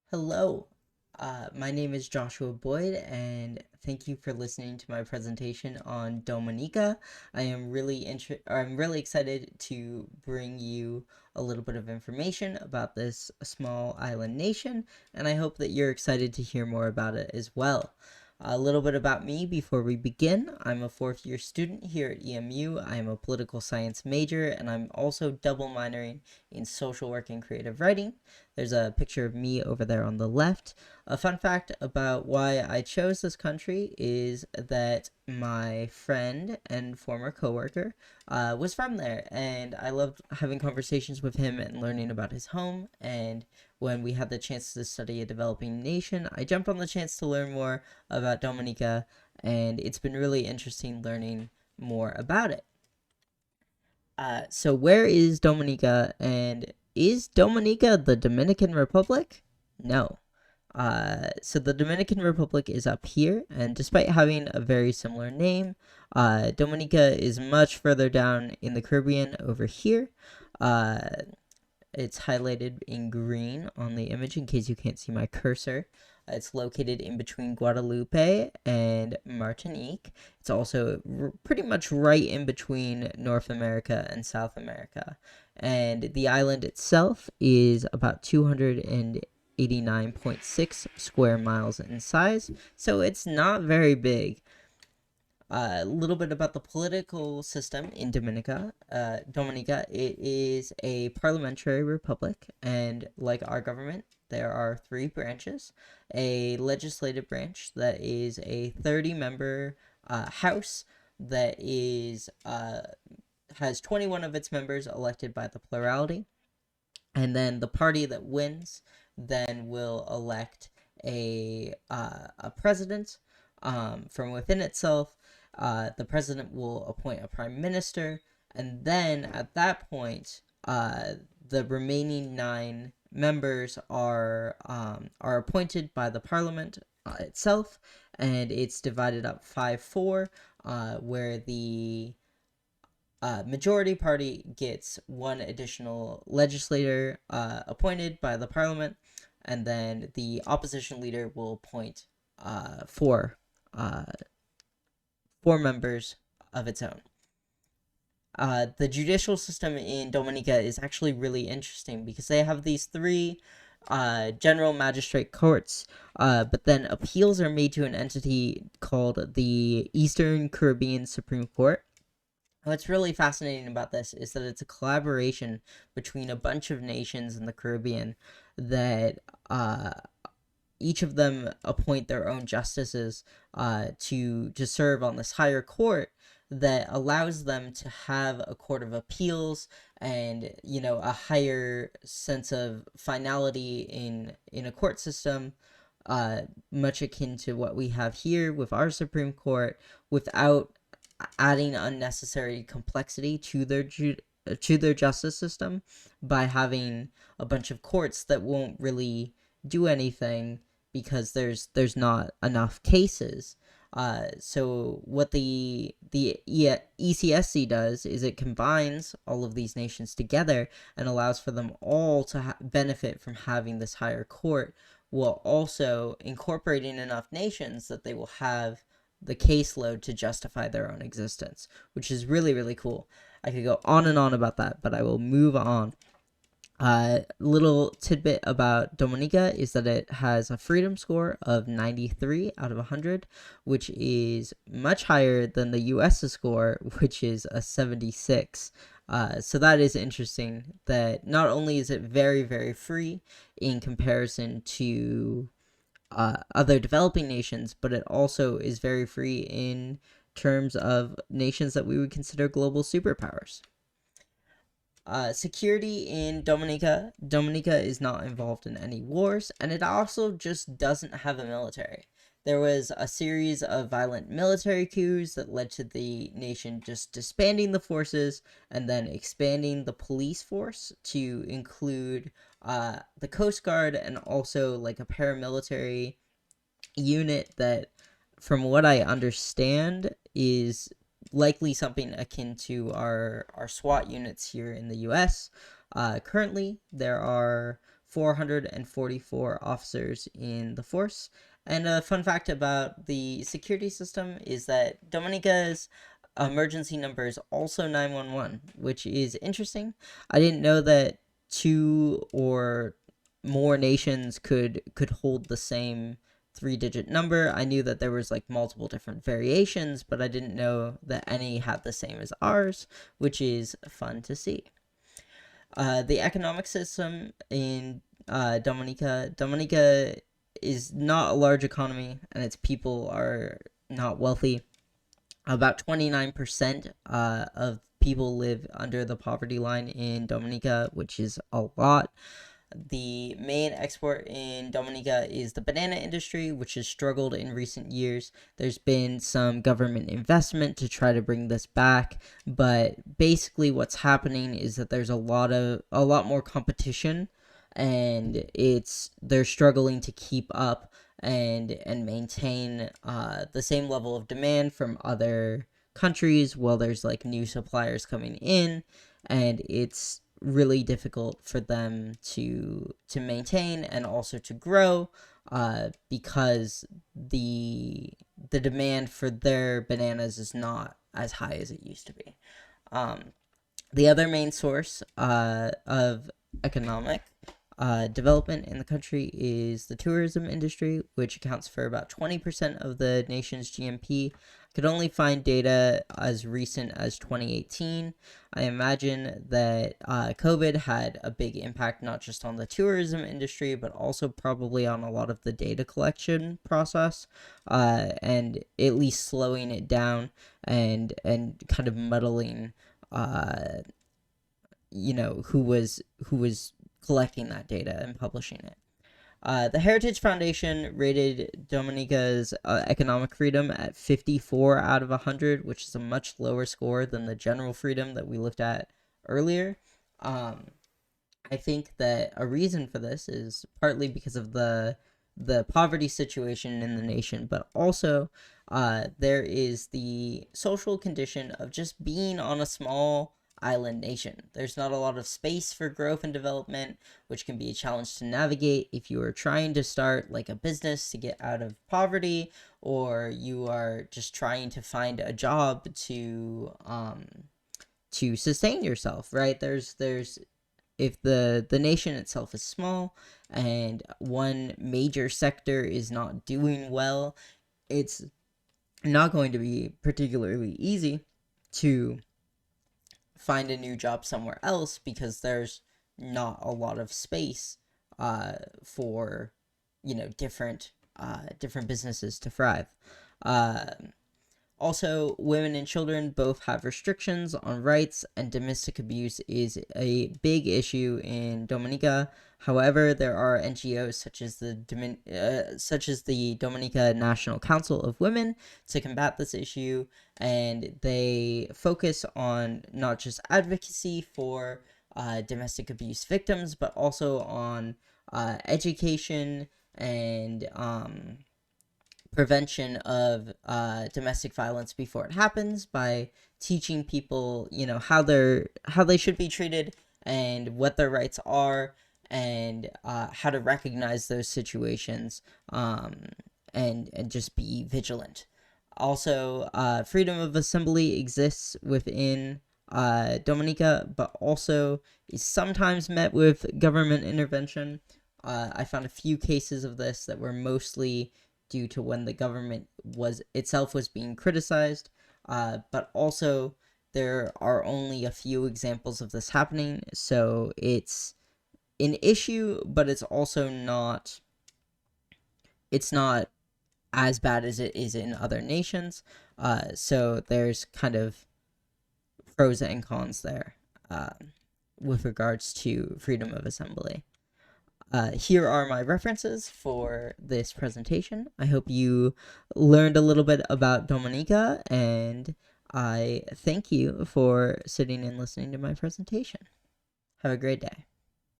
Hello, my name is Joshua Boyd, and thank you for listening to my presentation on Dominica. I'm really excited to bring you a little bit of information about this small island nation, and I hope that you're excited to hear more about it as well. A little bit about me before we begin. I'm a fourth year student here at EMU. I'm a political science major, and I'm also double minoring in social work and creative writing. There's a picture of me over there on the left. A fun fact about why I chose this country is that my friend and former coworker was from there, and I loved having conversations with him and learning about his home. And when we had the chance to study a developing nation, I jumped on the chance to learn more about Dominica, and it's been really interesting learning more about it. So where is Dominica, and is Dominica the Dominican Republic? No. So the Dominican Republic is up here, and despite having a very similar name, Dominica is much further down in the Caribbean over here. Uh, it's highlighted in green on the image in case you can't see my cursor. It's located in between Guadalupe and Martinique. It's also pretty much right in between North America and South America. And the island itself is about 289.6 square miles in size, so it's not very big. A little bit about the political system in Dominica, it is a parliamentary republic, and like our government, there are three branches. A legislative branch that is a 30-member house that is has 21 of its members elected by the plurality, and then the party that wins then will elect a president from within itself. The president will appoint a prime minister, and then at that point, the remaining nine members are appointed by the parliament itself, and it's divided up 5-4, where the majority party gets one additional legislator appointed by the parliament, and then the opposition leader will appoint uh, four members of its own. The judicial system in Dominica is actually really interesting because they have these three general magistrate courts, but then appeals are made to an entity called the Eastern Caribbean Supreme Court. What's really fascinating about this is that it's a collaboration between a bunch of nations in the Caribbean that each of them appoint their own justices to serve on this higher court that allows them to have a court of appeals and a higher sense of finality in a court system, much akin to what we have here with our Supreme Court, without adding unnecessary complexity to their justice system by having a bunch of courts that won't really do anything because there's not enough cases. So what the ECSC does is it combines all of these nations together and allows for them all to benefit from having this higher court, while also incorporating enough nations that they will have the caseload to justify their own existence, which is really, really cool. I could go on and on about that, but I will move on. Little tidbit about Dominica is that it has a freedom score of 93 out of 100, which is much higher than the US's score, which is a 76. So that is interesting that not only is it very, very free in comparison to other developing nations, but it also is very free in terms of nations that we would consider global superpowers. Security in Dominica is not involved in any wars, and it also just doesn't have a military. There was a series of violent military coups that led to the nation just disbanding the forces and then expanding the police force to include the Coast Guard and also like a paramilitary unit that, from what I understand, is likely something akin to our SWAT units here in the U.S. Currently, there are 444 officers in the force. And a fun fact about the security system is that Dominica's emergency number is also 911, which is interesting. I didn't know that two or more nations could hold the same three-digit number. I knew that there was like multiple different variations, but I didn't know that any had the same as ours, which is fun to see. The economic system in Dominica is not a large economy, and its people are not wealthy. About 29% of people live under the poverty line in Dominica, which is a lot. The main export in Dominica is the banana industry, which has struggled in recent years. There's been some government investment to try to bring this back, but basically what's happening is that there's a lot more competition, and they're struggling to keep up and maintain the same level of demand from other countries while there's like new suppliers coming in, and it's really difficult for them to maintain and also to grow, because the demand for their bananas is not as high as it used to be. The other main source of economic development in the country is the tourism industry, which accounts for about 20% of the nation's GNP. I could only find data as recent as 2018. I imagine that COVID had a big impact not just on the tourism industry, but also probably on a lot of the data collection process, and at least slowing it down and kind of muddling, who was collecting that data and publishing it. The Heritage Foundation rated Dominica's economic freedom at 54 out of 100, which is a much lower score than the general freedom that we looked at earlier. I think that a reason for this is partly because of the poverty situation in the nation, but also there is the social condition of just being on a small island nation. There's not a lot of space for growth and development, which can be a challenge to navigate if you are trying to start like a business to get out of poverty, or you are just trying to find a job to sustain yourself, right? There's if the nation itself is small and one major sector is not doing well, it's not going to be particularly easy to find a new job somewhere else because there's not a lot of space for different businesses to thrive. Also, women and children both have restrictions on rights, and domestic abuse is a big issue in Dominica. However, there are NGOs such as the Dominica National Council of Women to combat this issue, and they focus on not just advocacy for domestic abuse victims, but also on education and prevention of domestic violence before it happens, by teaching people how they should be treated and what their rights are, and how to recognize those situations, and just be vigilant. Also, freedom of assembly exists within Dominica, but also is sometimes met with government intervention. I found a few cases of this that were mostly due to when the government was being criticized, but also there are only a few examples of this happening, so it's an issue, but it's also not as bad as it is in other nations. So there's kind of pros and cons there with regards to freedom of assembly. Here are my references for this presentation. I hope you learned a little bit about Dominica, and I thank you for sitting and listening to my presentation. Have a great day.